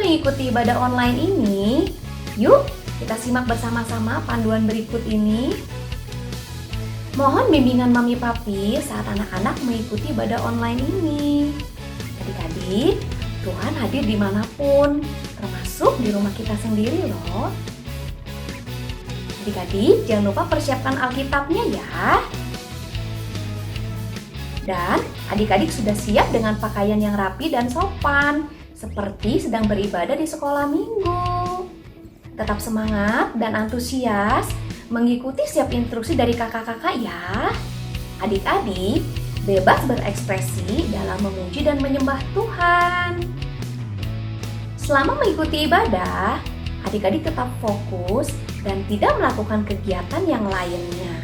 mengikuti ibadah online ini? Yuk, kita simak bersama-sama panduan berikut ini. Mohon bimbingan Mami Papi saat anak-anak mengikuti ibadah online ini. Adik-adik, Tuhan hadir dimanapun, termasuk di rumah kita sendiri loh. Adik-adik, jangan lupa persiapkan Alkitabnya ya. Dan adik-adik sudah siap dengan pakaian yang rapi dan sopan, seperti sedang beribadah di sekolah minggu. Tetap semangat dan antusias mengikuti setiap instruksi dari kakak-kakak ya. Adik-adik bebas berekspresi dalam memuji dan menyembah Tuhan. Selama mengikuti ibadah, adik-adik tetap fokus dan tidak melakukan kegiatan yang lainnya.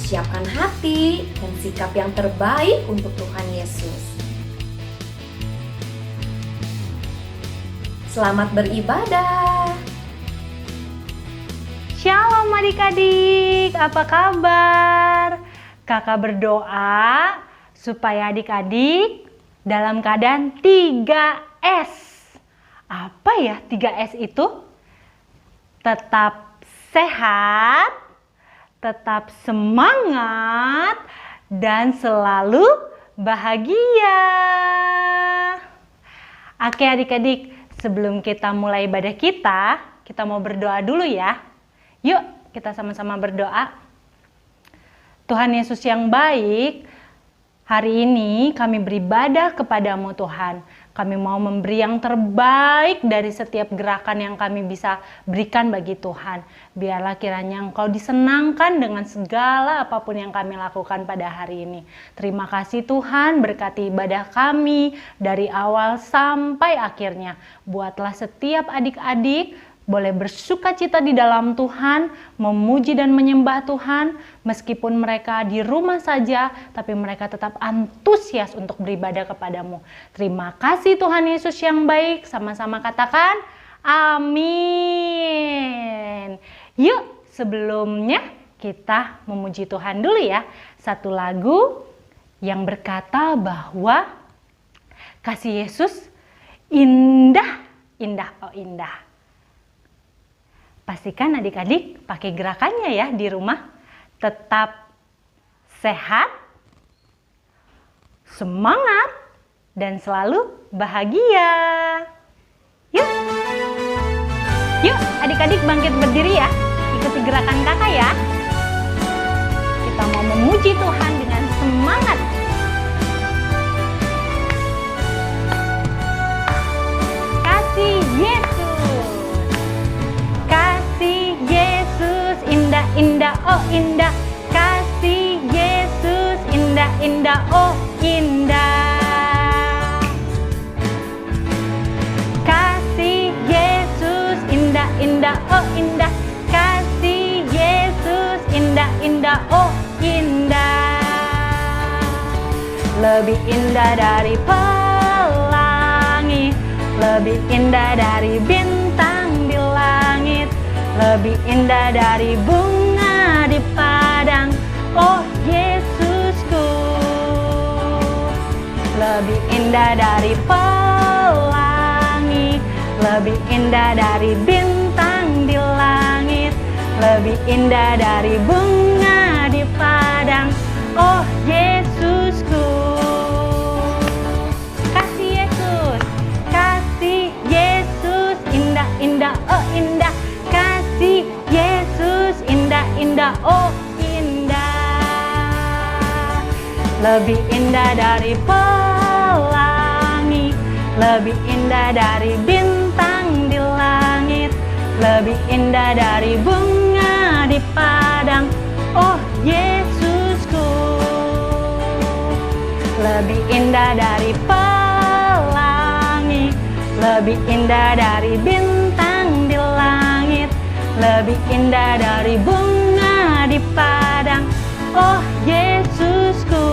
Siapkan hati dan sikap yang terbaik untuk Tuhan Yesus. Selamat beribadah. Shalom adik-adik, apa kabar? Kakak berdoa supaya adik-adik dalam keadaan 3S. Apa ya 3S itu? Tetap sehat, tetap semangat, dan selalu bahagia. Oke adik-adik, sebelum kita mulai ibadah kita mau berdoa dulu ya. Yuk kita sama-sama berdoa. Tuhan Yesus yang baik, hari ini kami beribadah kepadamu Tuhan. Kami mau memberi yang terbaik dari setiap gerakan yang kami bisa berikan bagi Tuhan. Biarlah kiranya Engkau disenangkan dengan segala apapun yang kami lakukan pada hari ini. Terima kasih Tuhan, berkati ibadah kami dari awal sampai akhirnya. Buatlah setiap adik-adik boleh bersukacita di dalam Tuhan, memuji dan menyembah Tuhan, meskipun mereka di rumah saja, tapi mereka tetap antusias untuk beribadah kepadamu. Terima kasih Tuhan Yesus yang baik, sama-sama katakan amin. Yuk sebelumnya kita memuji Tuhan dulu ya. Satu lagu yang berkata bahwa kasih Yesus indah, indah, oh indah. Pastikan adik-adik pakai gerakannya ya di rumah. Tetap sehat, semangat, dan selalu bahagia. Yuk, yuk adik-adik bangkit berdiri ya. Ikuti gerakan kakak ya. Kita mau memuji Tuhan dengan semangat. Kasih Yesus. Indah, indah, oh indah. Kasih Yesus indah, indah, oh indah. Kasih Yesus indah, indah, oh indah. Kasih Yesus indah, indah, oh indah. Lebih indah dari pelangi, lebih indah dari bintang di langit, lebih indah dari bunga di padang, oh Yesusku. Lebih indah dari pelangi, lebih indah dari bintang di langit, lebih indah dari bunga di padang, oh Yesusku. Kasih Yesus, kasih Yesus indah, indah, oh indah. Kasih Yesus indah, indah, oh indah. Lebih indah dari pelangi, lebih indah dari bintang di langit, lebih indah dari bunga di padang, oh Yesusku. Lebih indah dari pelangi, lebih indah dari bintang di langit, lebih indah dari bunga di padang, oh Yesusku.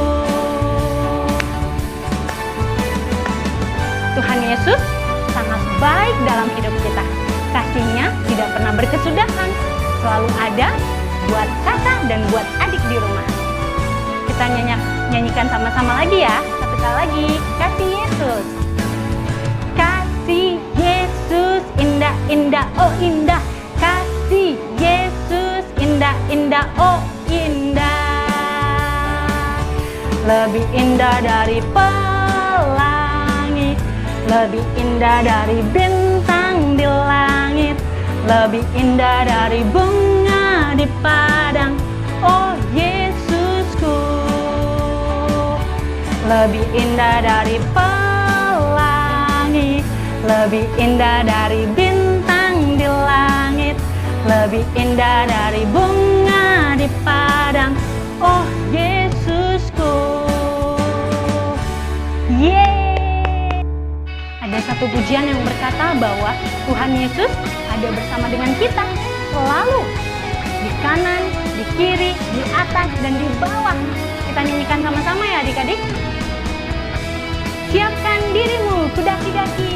Tuhan Yesus sangat baik dalam hidup kita. Kasih-Nya tidak pernah berkesudahan, selalu ada buat kakak dan buat adik di rumah. Kita nyanyikan sama-sama lagi ya. Satu kali lagi, kasih Yesus. Kasih indah, oh indah. Kasih Yesus indah, indah, oh indah. Lebih indah dari pelangi, lebih indah dari bintang di langit, lebih indah dari bunga di padang, oh Yesusku. Lebih indah dari pelangi, lebih indah dari bintang di langit, lebih indah dari bunga di padang, oh Yesusku. Yeay! Ada satu pujian yang berkata bahwa Tuhan Yesus ada bersama dengan kita selalu, di kanan, di kiri, di atas, dan di bawah. Kita nyanyikan sama-sama ya adik-adik. Siapkan dirimu, ku daki-daki,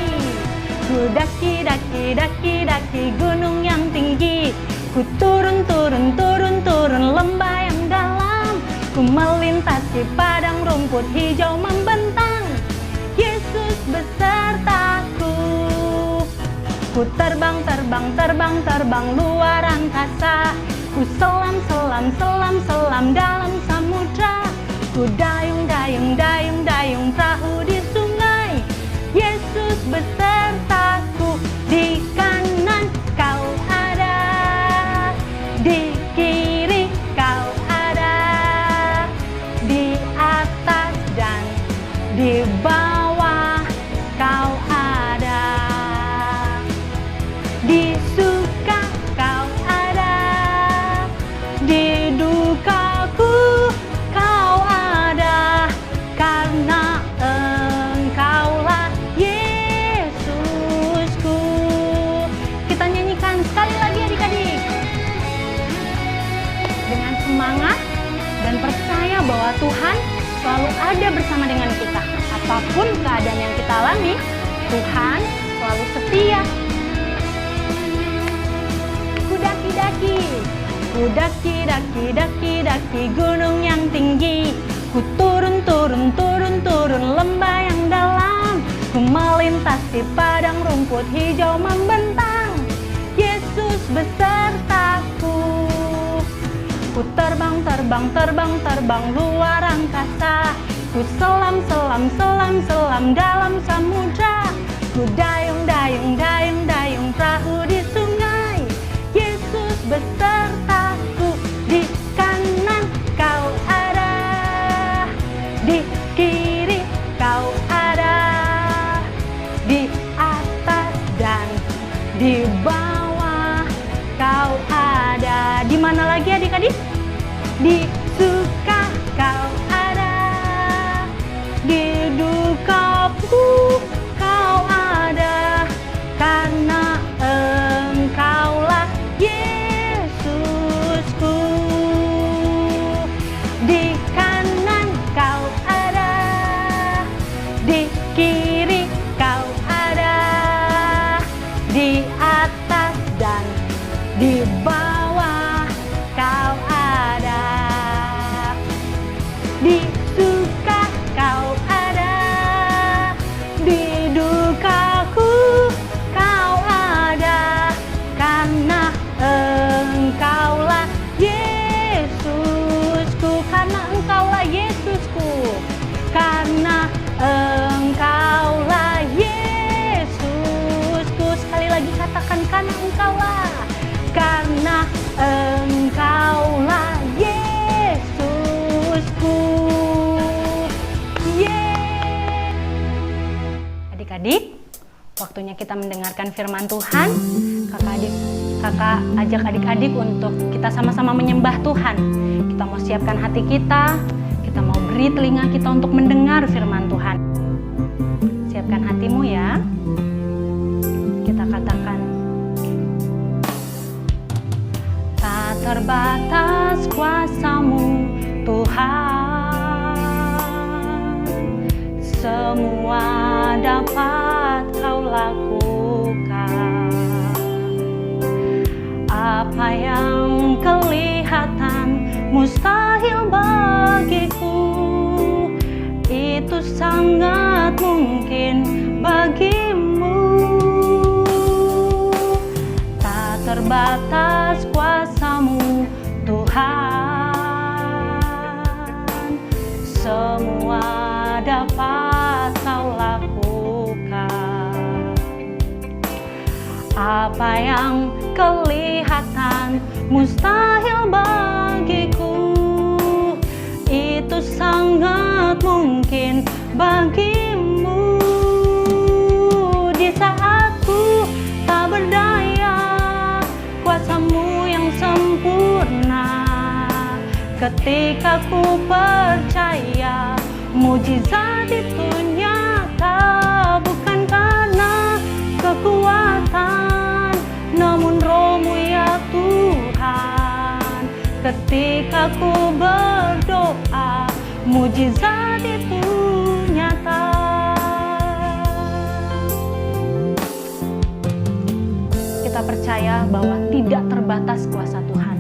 ku daki-daki gunung yang tinggi, ku turun lembah yang dalam, ku melintasi padang rumput hijau membentang. Yesus besertaku, ku terbang luar angkasa, ku selam dalam samudra, ku dayung perahu di sungai. Yesus besertaku, di kanan kau ada, di kiri kau ada, di atas dan di bawah kau ada, di suka kau ada, di dukaku kau ada, karena Engkaulah Yesusku. Kita nyanyikan sekali lagi adik-adik, dengan semangat dan percaya bahwa Tuhan selalu ada bersama dengan kita. Apapun keadaan yang kita alami, Tuhan selalu setia. Ku daki-daki gunung yang tinggi, ku turun lembah yang dalam, ku melintasi padang rumput hijau membentang. Yesus besertaku, ku terbang luar angkasa, ku selam dalam samudra, ku dayung perahu di sungai. Yesus besertaku, di kanan kau ada, di kiri kau ada, di atas dan di bawah kau ada. Di mana lagi adik-adik? Di suka kau ada, di dukaku kau ada, karena Engkaulah Yesusku. Di kanan kau ada, di kiri kau ada, di atas dan di bawah kau ada, di suka kau ada, di dukaku kau ada, karena Engkaulah Yesusku, karena Engkaulah Yesusku, karena Engkaulah Yesusku. Sekali lagi katakan, karena Engkaulah Yesusku. Yeay! Adik-adik, waktunya kita mendengarkan firman Tuhan. Kakak ajak adik-adik untuk kita sama-sama menyembah Tuhan. Kita mau siapkan hati kita mau beri telinga kita untuk mendengar firman Tuhan. Siapkan hatimu ya. Kita katakan, tak terbatas kuasa-Mu Tuhan, semua dapat Kau lakukan. Apa yang kelihatan mustahil bagiku, itu sangat mungkin bagimu. Apa yang kelihatan mustahil bagiku, itu sangat mungkin bagimu. Di saat ku tak berdaya, kuasa-Mu yang sempurna. Ketika ku percaya, mujizat itu nyata, bukan karena kekuatan, namun Roh-Mu ya Tuhan. Ketika ku berdoa, mujizat itu nyata. Kita percaya bahwa tidak terbatas kuasa Tuhan.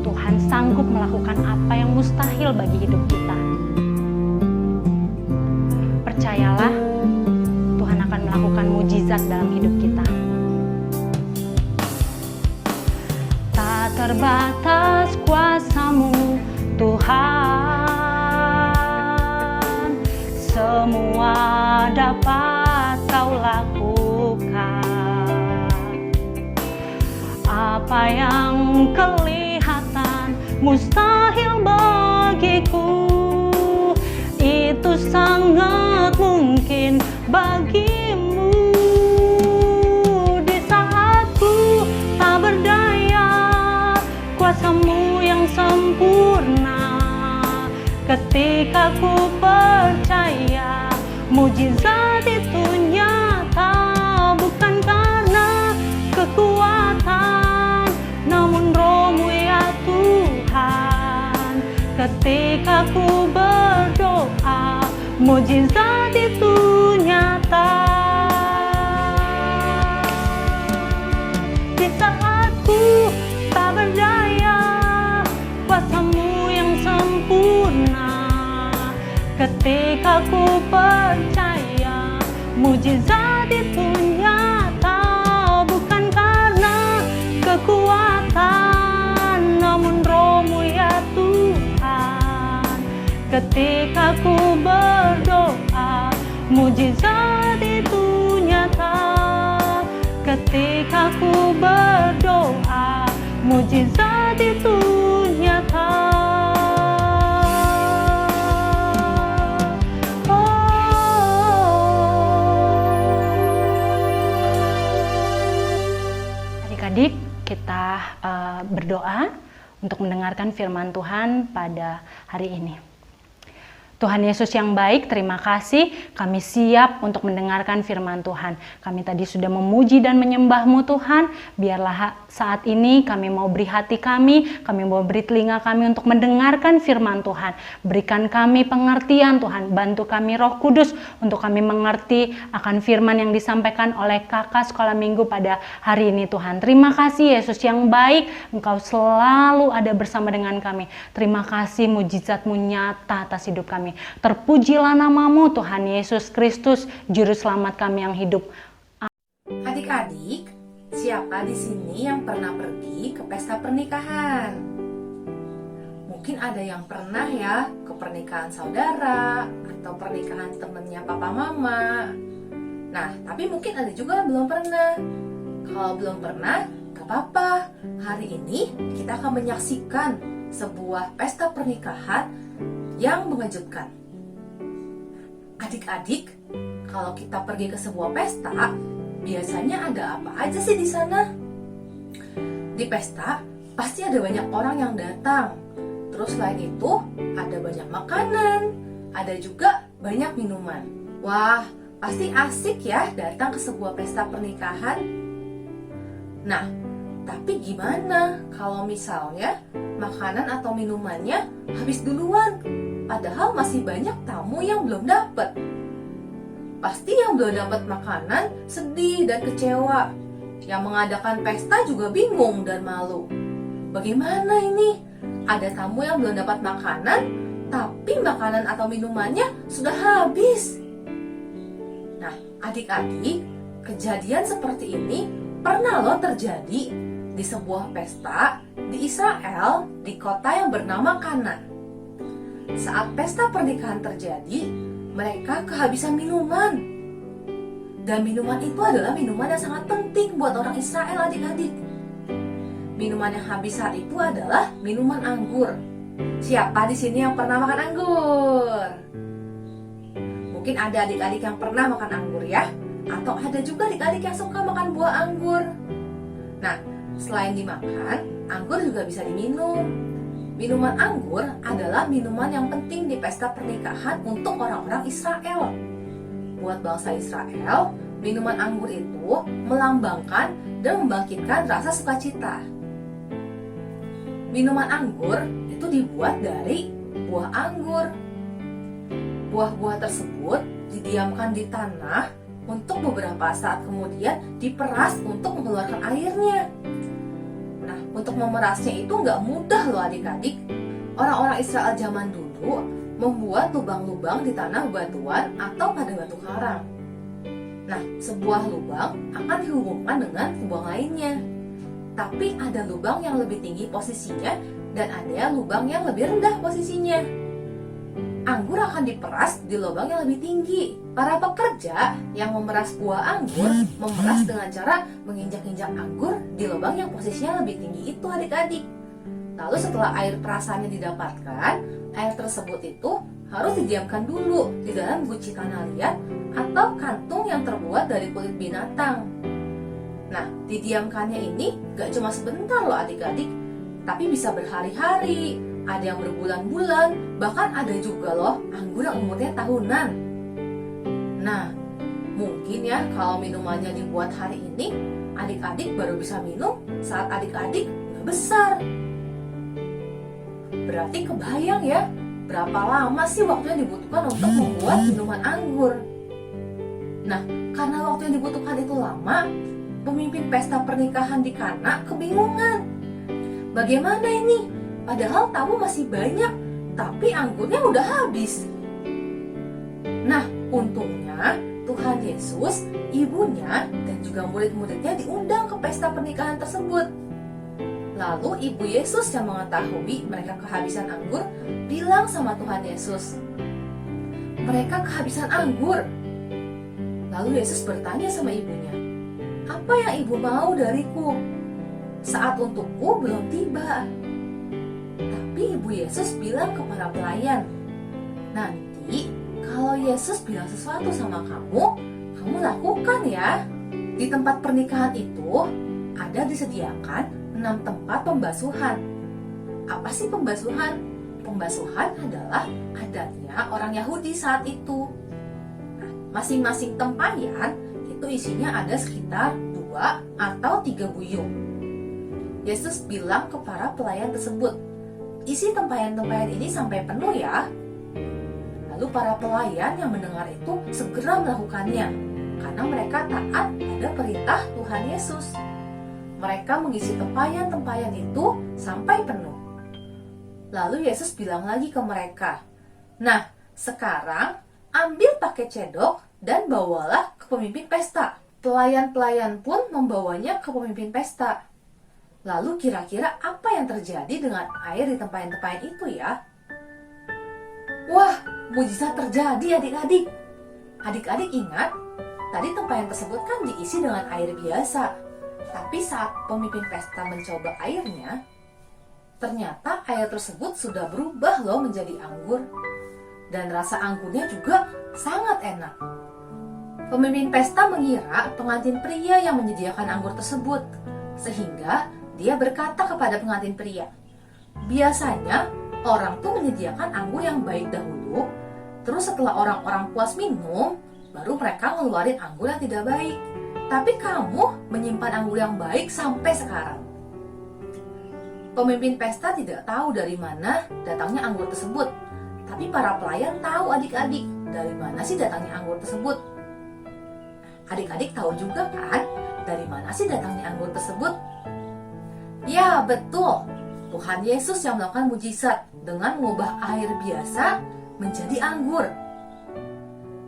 Tuhan sanggup melakukan apa yang mustahil bagi hidup kita. Percayalah, Tuhan akan melakukan mujizat dalam hidup kita. Tak terbatas kuasa-Mu, Tuhan. Semua dapat Kau lakukan. Apa yang kelihatan mustahil bagiku, itu sangat mungkin bagimu. Di saat ku tak berdaya, kuasa-Mu yang sempurna. Ketika ku percaya, mujizat itu nyata, bukan karena kekuatan, namun Roh-Mu ya Tuhan. Ketika ku berdoa, mujizat itu nyata. Di saat ku tak berdaya, kuasa-Mu yang sempurna. Ketika ku percaya, mujizat itu nyata, bukan karena kekuatan, namun Roh-Mu ya Tuhan. Ketika ku berdoa, mujizat itu nyata. Ketika ku berdoa, mujizat itu nyata. Adik-adik, kita berdoa untuk mendengarkan firman Tuhan pada hari ini. Tuhan Yesus yang baik, terima kasih kami siap untuk mendengarkan firman Tuhan. Kami tadi sudah memuji dan menyembah-Mu Tuhan. Biarlah saat ini kami mau beri hati kami mau beri telinga kami untuk mendengarkan firman Tuhan. Berikan kami pengertian Tuhan, bantu kami Roh Kudus untuk kami mengerti akan firman yang disampaikan oleh kakak sekolah minggu pada hari ini Tuhan. Terima kasih Yesus yang baik, Engkau selalu ada bersama dengan kami. Terima kasih mujizat-Mu nyata atas hidup kami. Terpujilah nama-Mu Tuhan Yesus Kristus, Juru Selamat kami yang hidup. Adik-adik, siapa di sini yang pernah pergi ke pesta pernikahan? Mungkin ada yang pernah ya ke pernikahan saudara atau pernikahan temennya papa mama. Nah, tapi mungkin ada juga yang belum pernah. Kalau belum pernah, gak apa-apa. Hari ini kita akan menyaksikan sebuah pesta pernikahan yang mengejutkan. Adik-adik, kalau kita pergi ke sebuah pesta, biasanya ada apa aja sih di sana? Di pesta pasti ada banyak orang yang datang. Terus selain itu ada banyak makanan, ada juga banyak minuman. Wah, pasti asik ya datang ke sebuah pesta pernikahan. Nah, tapi gimana kalau misalnya makanan atau minumannya habis duluan? Padahal masih banyak tamu yang belum dapat. Pasti yang belum dapat makanan sedih dan kecewa. Yang mengadakan pesta juga bingung dan malu. Bagaimana ini? Ada tamu yang belum dapat makanan, tapi makanan atau minumannya sudah habis. Nah, adik-adik, kejadian seperti ini pernah loh terjadi di sebuah pesta di Israel, di kota yang bernama Kana. Saat pesta pernikahan terjadi, mereka kehabisan minuman. Dan minuman itu adalah minuman yang sangat penting buat orang Israel, adik-adik. Minuman yang habis saat itu adalah minuman anggur. Siapa di sini yang pernah makan anggur? Mungkin ada adik-adik yang pernah makan anggur ya, atau ada juga adik-adik yang suka makan buah anggur. Nah, selain dimakan, anggur juga bisa diminum. Minuman anggur adalah minuman yang penting di pesta pernikahan untuk orang-orang Israel. Buat bangsa Israel, minuman anggur itu melambangkan dan membangkitkan rasa sukacita. Minuman anggur itu dibuat dari buah anggur. Buah-buah tersebut didiamkan di tanah untuk beberapa saat kemudian diperas untuk mengeluarkan airnya. Nah, untuk memerasnya itu nggak mudah loh adik-adik. Orang-orang Israel zaman dulu membuat lubang-lubang di tanah batuan atau pada batu karang. Nah, sebuah lubang akan dihubungkan dengan lubang lainnya. Tapi ada lubang yang lebih tinggi posisinya dan ada lubang yang lebih rendah posisinya. Anggur akan diperas di lubang yang lebih tinggi. Para pekerja yang memeras buah anggur memeras dengan cara menginjak-injak anggur di lubang yang posisinya lebih tinggi itu, adik-adik. Lalu setelah air perasannya didapatkan, air tersebut itu harus didiamkan dulu di dalam guci tanah liat atau kantung yang terbuat dari kulit binatang. Nah, didiamkannya ini gak cuma sebentar loh adik-adik, tapi bisa berhari-hari, ada yang berbulan-bulan, bahkan ada juga loh anggur yang umurnya tahunan. Nah, mungkin ya kalau minumannya dibuat hari ini, adik-adik baru bisa minum saat adik-adik udah besar. Berarti kebayang ya, berapa lama sih waktu yang dibutuhkan untuk membuat minuman anggur. Nah, karena waktu yang dibutuhkan itu lama, pemimpin pesta pernikahan di Kana kebingungan. Bagaimana ini? Padahal tamu masih banyak, tapi anggurnya udah habis. Nah, untungnya Tuhan Yesus, ibunya, dan juga murid-muridnya diundang ke pesta pernikahan tersebut. Lalu ibu Yesus yang mengetahui mereka kehabisan anggur, bilang sama Tuhan Yesus, "Mereka kehabisan anggur." Lalu Yesus bertanya sama ibunya, "Apa yang ibu mau dariku? Saat untukku belum tiba." Tapi ibu Yesus bilang kepada pelayan, "Nanti kalau Yesus bilang sesuatu sama kamu, kamu lakukan ya." Di tempat pernikahan itu ada disediakan 6 tempat pembasuhan. Apa sih pembasuhan? Pembasuhan adalah adatnya orang Yahudi saat itu. Nah, masing-masing tempayan itu isinya ada sekitar 2 atau 3 buyung. Yesus bilang ke para pelayan tersebut, "Isi tempayan-tempayan ini sampai penuh ya." Lalu para pelayan yang mendengar itu segera melakukannya, karena mereka taat pada perintah Tuhan Yesus. Mereka mengisi tempayan-tempayan itu sampai penuh. Lalu Yesus bilang lagi ke mereka, "Nah, sekarang ambil pakai cedok dan bawalah ke pemimpin pesta." Pelayan-pelayan pun membawanya ke pemimpin pesta. Lalu kira-kira apa yang terjadi dengan air di tempayan-tempayan itu ya? Wah, mujizat terjadi adik-adik. Adik-adik ingat, tadi tempayan tersebut kan diisi dengan air biasa. Tapi saat pemimpin pesta mencoba airnya, ternyata air tersebut sudah berubah loh menjadi anggur. Dan rasa anggurnya juga sangat enak. Pemimpin pesta mengira pengantin pria yang menyediakan anggur tersebut, sehingga dia berkata kepada pengantin pria, "Biasanya orang tuh menyediakan anggur yang baik dahulu, terus setelah orang-orang puas minum, baru mereka ngeluarin anggur yang tidak baik. Tapi kamu menyimpan anggur yang baik sampai sekarang." Pemimpin pesta tidak tahu dari mana datangnya anggur tersebut. Tapi para pelayan tahu adik-adik, dari mana sih datangnya anggur tersebut. Adik-adik tahu juga kan, dari mana sih datangnya anggur tersebut? Ya, betul. Tuhan Yesus yang melakukan mujizat dengan mengubah air biasa menjadi anggur.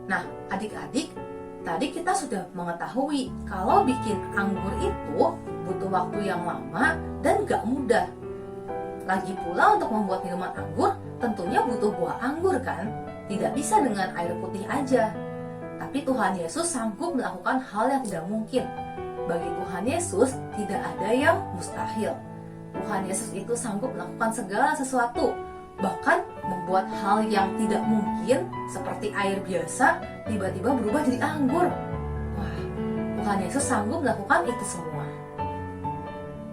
Nah, adik-adik, tadi kita sudah mengetahui kalau bikin anggur itu butuh waktu yang lama dan gak mudah. Lagi pula untuk membuat minuman anggur tentunya butuh buah anggur kan? Tidak bisa dengan air putih aja. Tapi Tuhan Yesus sanggup melakukan hal yang tidak mungkin. Bagi Tuhan Yesus tidak ada yang mustahil. Tuhan Yesus itu sanggup melakukan segala sesuatu, bahkan membuat hal yang tidak mungkin seperti air biasa tiba-tiba berubah jadi anggur. Wah, Tuhan Yesus sanggup melakukan itu semua.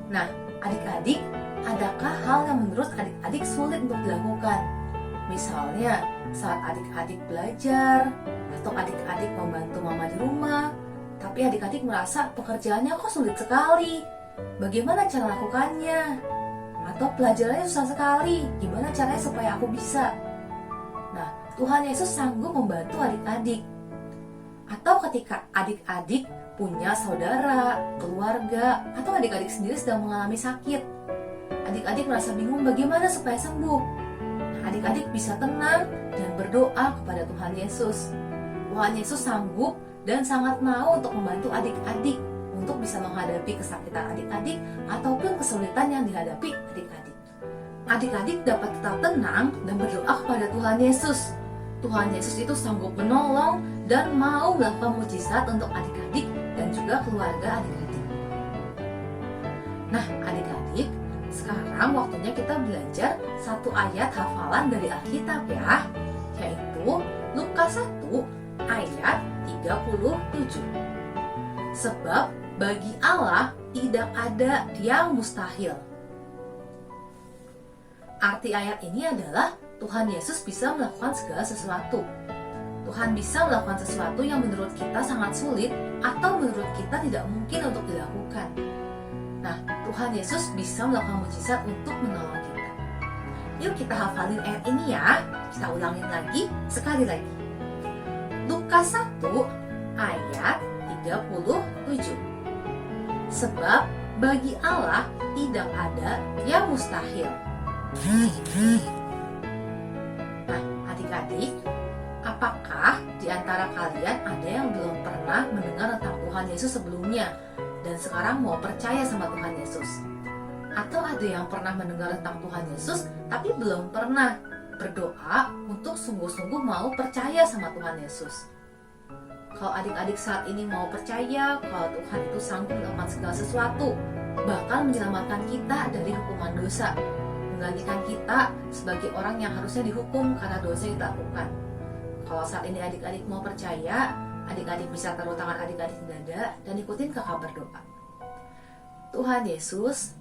Nah, adik-adik, adakah hal yang menurut adik-adik sulit untuk dilakukan? Misalnya, saat adik-adik belajar, atau adik-adik membantu mama di rumah, tapi adik-adik merasa pekerjaannya kok sulit sekali. Bagaimana cara lakukannya? Atau pelajarannya susah sekali, gimana caranya supaya aku bisa? Nah, Tuhan Yesus sanggup membantu adik-adik. Atau ketika adik-adik punya saudara, keluarga, atau adik-adik sendiri sedang mengalami sakit, adik-adik merasa bingung bagaimana supaya sembuh. Nah, adik-adik bisa tenang dan berdoa kepada Tuhan Yesus. Tuhan Yesus sanggup dan sangat mau untuk membantu adik-adik untuk bisa menghadapi kesakitan adik-adik ataupun kesulitan yang dihadapi adik-adik. Adik-adik dapat tetap tenang dan berdoa kepada Tuhan Yesus. Tuhan Yesus itu sanggup menolong dan mau melakukan mujizat untuk adik-adik dan juga keluarga adik-adik. Nah, adik-adik, sekarang waktunya kita belajar satu ayat hafalan dari Alkitab ya, yaitu Lukas 1 ayat 37. Sebab bagi Allah tidak ada yang mustahil. Arti ayat ini adalah Tuhan Yesus bisa melakukan segala sesuatu. Tuhan bisa melakukan sesuatu yang menurut kita sangat sulit atau menurut kita tidak mungkin untuk dilakukan. Nah, Tuhan Yesus bisa melakukan mujizat untuk menolong kita. Yuk kita hafalin ayat ini ya. Kita ulangin lagi, sekali lagi. Lukas 1 ayat 37. Sebab bagi Allah tidak ada yang mustahil. Nah, adik-adik, apakah di antara kalian ada yang belum pernah mendengar tentang Tuhan Yesus sebelumnya dan sekarang mau percaya sama Tuhan Yesus? Atau ada yang pernah mendengar tentang Tuhan Yesus tapi belum pernah berdoa untuk sungguh-sungguh mau percaya sama Tuhan Yesus? Kalau adik-adik saat ini mau percaya kalau Tuhan itu sanggup melakukan segala sesuatu, bahkan menyelamatkan kita dari hukuman dosa, menggantikan kita sebagai orang yang harusnya dihukum karena dosa yang dilakukan. Kalau saat ini adik-adik mau percaya, adik-adik bisa taruh tangan adik-adik di dada dan ikutin kakak berdoa. Tuhan Yesus,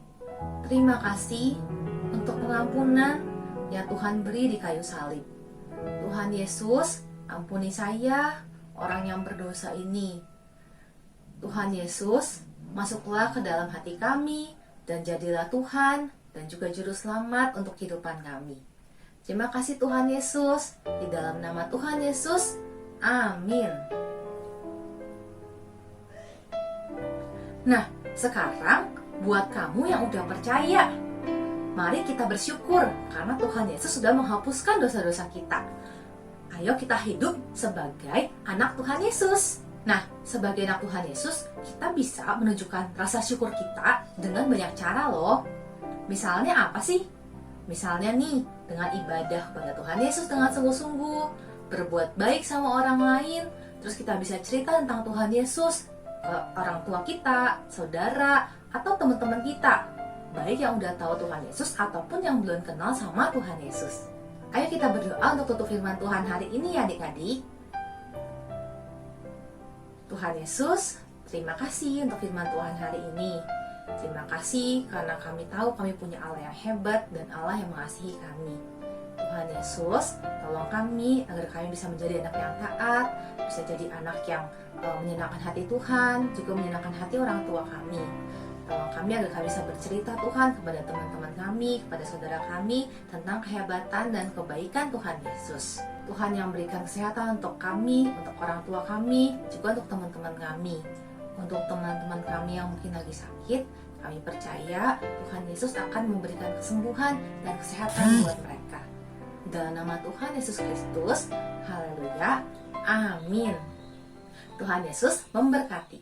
terima kasih untuk pengampunan yang Tuhan beri di kayu salib. Tuhan Yesus, ampuni saya, orang yang berdosa ini. Tuhan Yesus, masuklah ke dalam hati kami dan jadilah Tuhan dan juga juru selamat untuk kehidupan kami. Terima kasih Tuhan Yesus. Di dalam nama Tuhan Yesus, amin. Nah, sekarang buat kamu yang udah percaya, mari kita bersyukur karena Tuhan Yesus sudah menghapuskan dosa-dosa kita. Ayo kita hidup sebagai anak Tuhan Yesus. Nah, sebagai anak Tuhan Yesus, kita bisa menunjukkan rasa syukur kita dengan banyak cara loh. Misalnya apa sih? Misalnya nih, dengan ibadah kepada Tuhan Yesus dengan sungguh-sungguh, berbuat baik sama orang lain, terus kita bisa cerita tentang Tuhan Yesus ke orang tua kita, saudara, atau teman-teman kita, baik yang udah tahu Tuhan Yesus ataupun yang belum kenal sama Tuhan Yesus. Ayo kita berdoa untuk tutup firman Tuhan hari ini ya adik-adik. Tuhan Yesus, terima kasih untuk firman Tuhan hari ini. Terima kasih karena kami tahu kami punya Allah yang hebat dan Allah yang mengasihi kami. Tuhan Yesus, tolong kami agar kami bisa menjadi anak yang taat, bisa jadi anak yang menyenangkan hati Tuhan, juga menyenangkan hati orang tua kami. Tolong kami agar kami bisa bercerita Tuhan kepada teman-teman kami, kepada saudara kami tentang kehebatan dan kebaikan Tuhan Yesus. Tuhan yang berikan kesehatan untuk kami, untuk orang tua kami, juga untuk teman-teman kami. Untuk teman-teman kami yang mungkin lagi sakit, kami percaya Tuhan Yesus akan memberikan kesembuhan dan kesehatan buat mereka. Dalam nama Tuhan Yesus Kristus, haleluya, amin. Tuhan Yesus memberkati.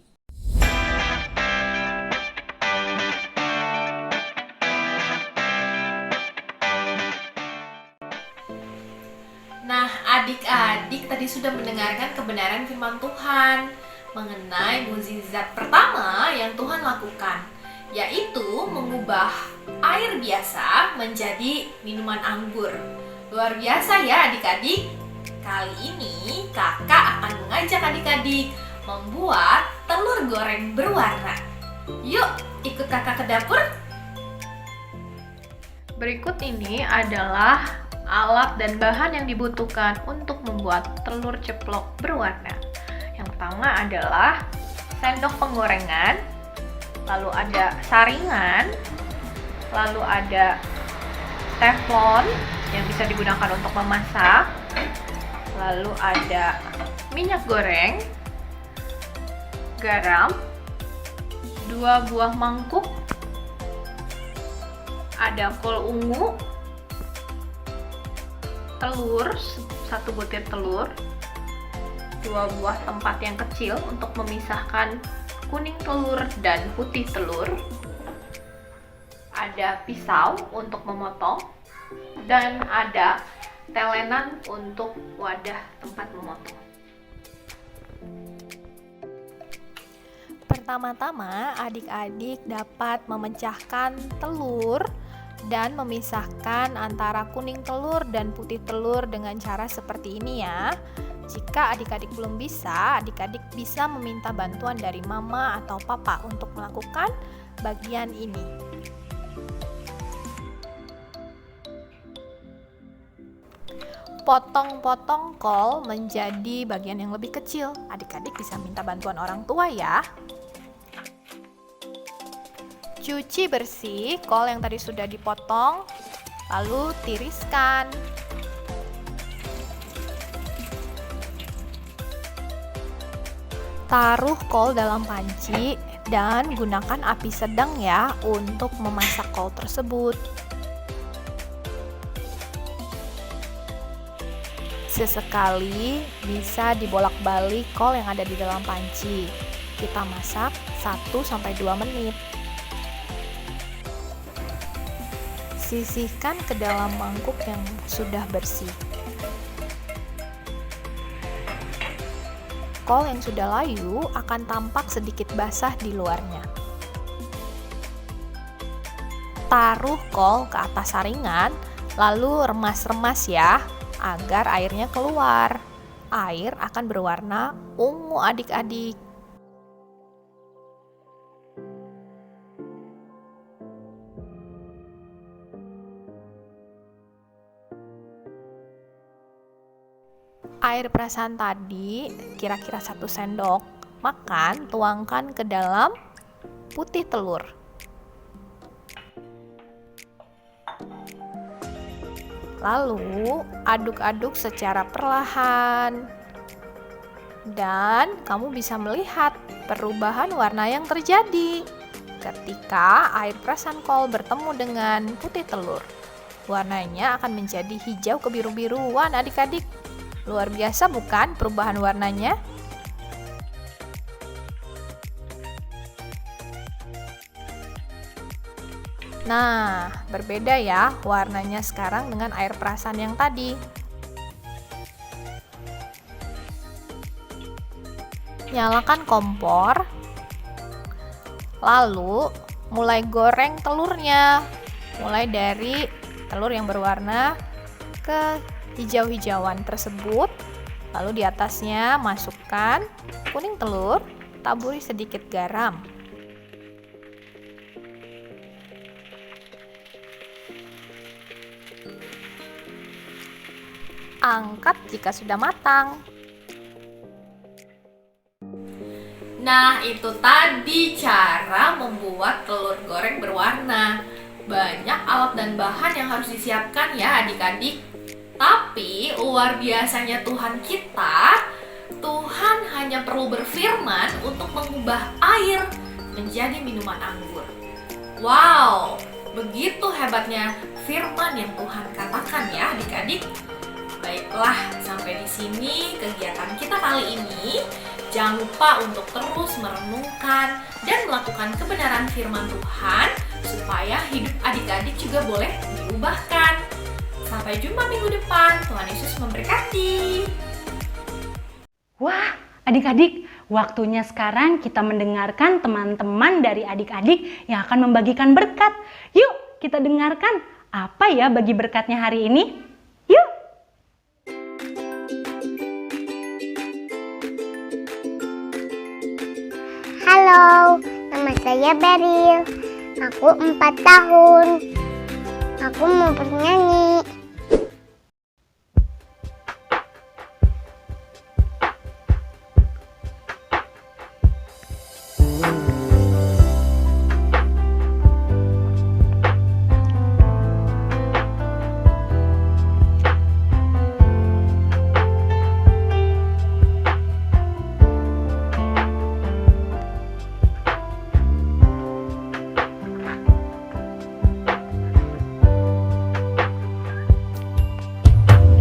Nah, Adik-adik tadi sudah mendengarkan kebenaran firman Tuhan mengenai mukjizat pertama yang Tuhan lakukan, yaitu mengubah air biasa menjadi minuman anggur. Luar biasa ya adik-adik. Kali ini kakak akan mengajak adik-adik membuat telur goreng berwarna. Yuk, ikut kakak ke dapur. Berikut ini adalah alat dan bahan yang dibutuhkan untuk membuat telur ceplok berwarna. Yang pertama adalah sendok penggorengan, lalu ada saringan, lalu ada teflon yang bisa digunakan untuk memasak, lalu ada minyak goreng, garam, 2 buah mangkuk, ada kol ungu, telur, 1 butir telur, 2 buah tempat yang kecil untuk memisahkan kuning telur dan putih telur, ada pisau untuk memotong, dan ada telenan untuk wadah tempat memotong. Pertama-tama, adik-adik dapat memecahkan telur dan memisahkan antara kuning telur dan putih telur dengan cara seperti ini ya. Jika adik-adik belum bisa, adik-adik bisa meminta bantuan dari mama atau papa untuk melakukan bagian ini. Potong-potong kol menjadi bagian yang lebih kecil. Adik-adik bisa minta bantuan orang tua ya. Cuci bersih kol yang tadi sudah dipotong, lalu tiriskan. Taruh kol dalam panci dan gunakan api sedang ya untuk memasak kol tersebut. Sesekali bisa dibolak-balik kol yang ada di dalam panci. Kita masak 1-2 menit. Sisihkan ke dalam mangkuk yang sudah bersih. Kol yang sudah layu akan tampak sedikit basah di luarnya. Taruh kol ke atas saringan, lalu remas-remas ya, agar airnya keluar. Air akan berwarna ungu adik-adik. Air perasan tadi kira-kira 1 sendok makan tuangkan ke dalam putih telur. Lalu aduk-aduk secara perlahan. Dan kamu bisa melihat perubahan warna yang terjadi ketika air perasan kol bertemu dengan putih telur. Warnanya akan menjadi hijau kebiru-biruan adik-adik. Luar biasa bukan perubahan warnanya? Nah, berbeda ya warnanya sekarang dengan air perasan yang tadi. Nyalakan kompor. Lalu, mulai goreng telurnya. Mulai dari telur yang berwarna ke hijau-hijauan tersebut, lalu di atasnya masukkan kuning telur, taburi sedikit garam. Angkat jika sudah matang. Nah, itu tadi cara membuat telur goreng berwarna. Banyak alat dan bahan yang harus disiapkan ya adik-adik. Tapi luar biasanya Tuhan kita, Tuhan hanya perlu berfirman untuk mengubah air menjadi minuman anggur. Wow, begitu hebatnya firman yang Tuhan katakan ya adik-adik. Baiklah, sampai di sini kegiatan kita kali ini. Jangan lupa untuk terus merenungkan dan melakukan kebenaran firman Tuhan supaya hidup adik-adik juga boleh diubahkan. Sampai jumpa minggu depan. Tuhan Yesus memberkati. Wah, adik-adik, waktunya sekarang kita mendengarkan teman-teman dari adik-adik yang akan membagikan berkat. Yuk, kita dengarkan apa ya bagi berkatnya hari ini. Yuk! Halo, nama saya Beril. Aku 4 tahun. Aku mau bernyanyi.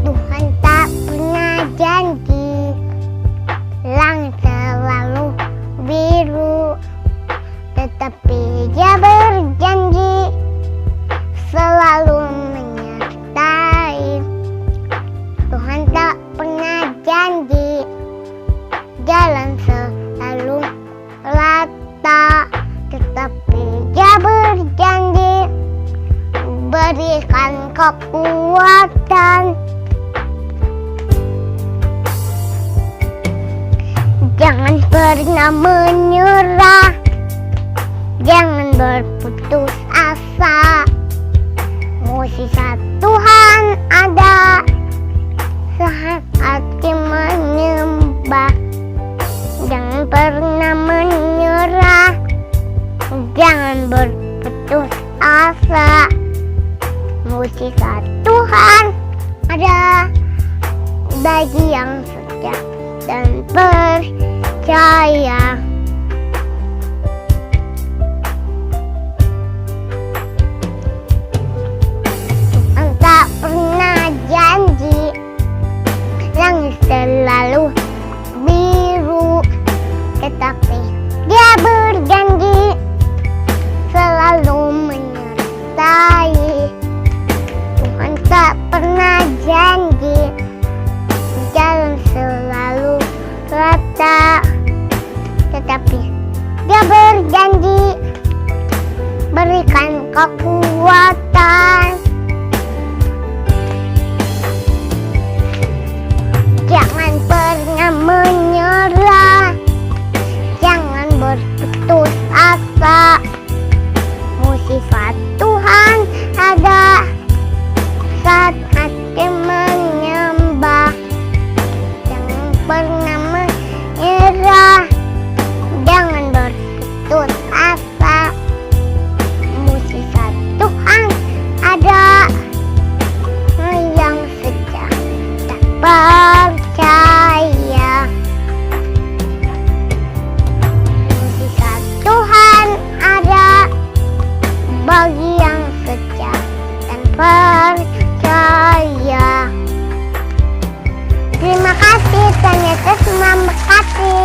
Tuhan tak pernah janji, langit selalu biru, tetapi Dia berjanji selalu menyertai. Tuhan tak pernah janji, jalan selalu rata, tetapi Dia berjanji berikan kekuatan. Jangan pernah menyerah, jangan berputus asa. Mukjizat Tuhan ada saat hati menyembah. Jangan pernah menyerah, jangan berputus asa. Mukjizat Tuhan ada bagi yang setia dan percaya. Tuhan tak pernah janji, langit selalu biru, tetapi Dia berjanji selalu menyertai. Tuhan tak pernah janji, jalan selalu rata, tetapi Dia berjanji berikan kekuatan. Jangan pernah menyerah, jangan berputus asa. Mukjizat Tuhan ada saat hati menyembah. Jangan pernah menyerah, jangan berputus asa. Mukjizat Tuhan ada yang setia tak percaya. Mukjizat Tuhan ada bagi yang setia dan percaya. Terima kasih, Tuhan Yesus memberkati.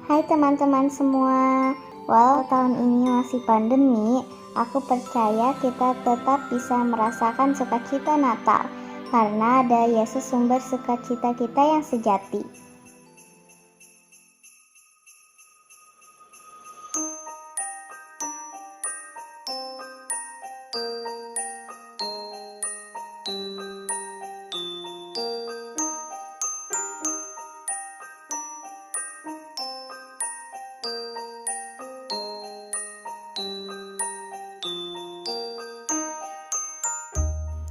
Hai teman-teman semua, walau tahun ini masih pandemi, aku percaya kita tetap bisa merasakan sukacita Natal karena ada Yesus sumber sukacita kita yang sejati.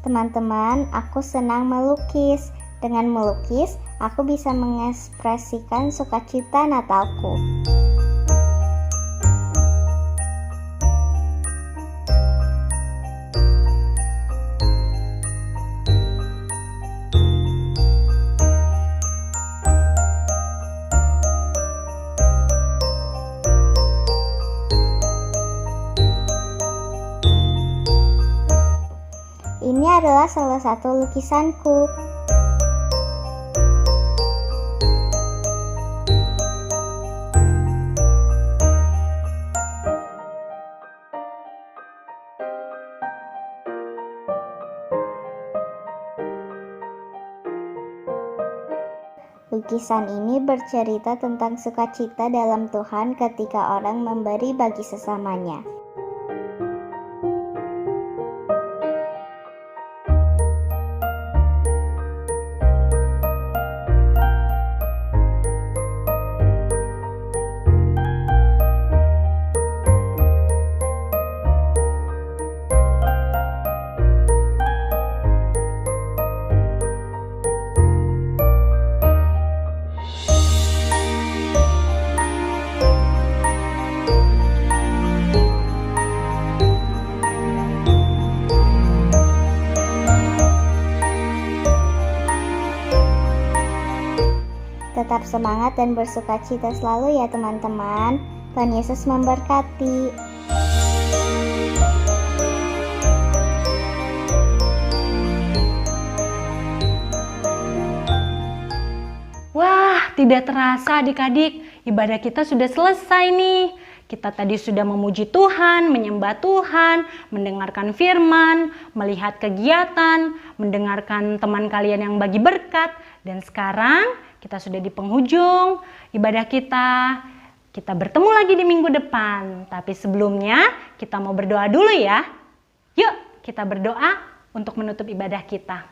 Teman-teman, aku senang melukis. Dengan melukis, aku bisa mengekspresikan sukacita Natalku. Ini adalah salah satu lukisanku. Lukisan ini bercerita tentang sukacita dalam Tuhan ketika orang memberi bagi sesamanya. Tetap semangat dan bersukacita selalu ya teman-teman. Tuhan Yesus memberkati. Wah, tidak terasa adik-adik, ibadah kita sudah selesai nih. Kita tadi sudah memuji Tuhan, menyembah Tuhan, mendengarkan firman, melihat kegiatan, mendengarkan teman kalian yang bagi berkat. Dan sekarang kita sudah di penghujung ibadah kita. Kita bertemu lagi di minggu depan. Tapi sebelumnya kita mau berdoa dulu ya. Yuk kita berdoa untuk menutup ibadah kita.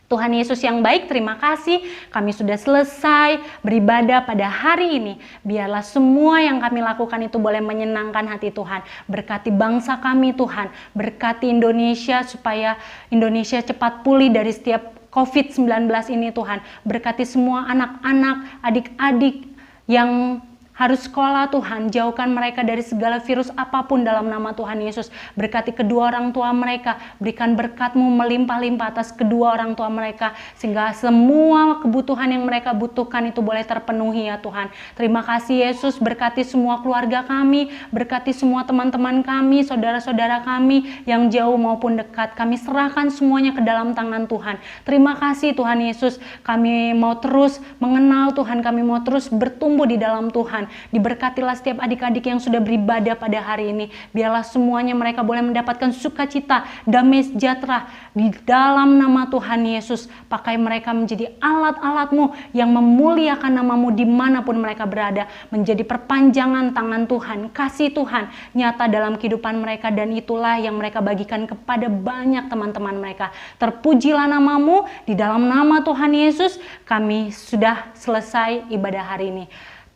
Tuhan Yesus yang baik, terima kasih kami sudah selesai beribadah pada hari ini. Biarlah semua yang kami lakukan itu boleh menyenangkan hati Tuhan. Berkati bangsa kami Tuhan, berkati Indonesia supaya Indonesia cepat pulih dari setiap COVID-19 ini Tuhan. Berkati semua anak-anak, adik-adik yang harus sekolah Tuhan, jauhkan mereka dari segala virus apapun dalam nama Tuhan Yesus. Berkati kedua orang tua mereka, berikan berkat-Mu melimpah-limpah atas kedua orang tua mereka, sehingga semua kebutuhan yang mereka butuhkan itu boleh terpenuhi ya Tuhan. Terima kasih Yesus, berkati semua keluarga kami, berkati semua teman-teman kami, saudara-saudara kami yang jauh maupun dekat. Kami serahkan semuanya ke dalam tangan Tuhan. Terima kasih Tuhan Yesus, kami mau terus mengenal Tuhan, kami mau terus bertumbuh di dalam Tuhan. Diberkatilah setiap adik-adik yang sudah beribadah pada hari ini. Biarlah semuanya mereka boleh mendapatkan sukacita, damai sejahtera di dalam nama Tuhan Yesus. Pakai mereka menjadi alat-alat-Mu yang memuliakan nama-Mu dimanapun mereka berada. Menjadi perpanjangan tangan Tuhan, kasih Tuhan nyata dalam kehidupan mereka. Dan itulah yang mereka bagikan kepada banyak teman-teman mereka. Terpujilah nama-Mu, di dalam nama Tuhan Yesus kami sudah selesai ibadah hari ini.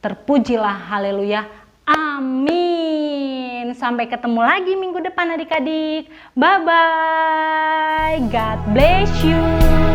Terpujilah, haleluya, amin. Sampai ketemu lagi minggu depan adik-adik. Bye-bye, God bless you.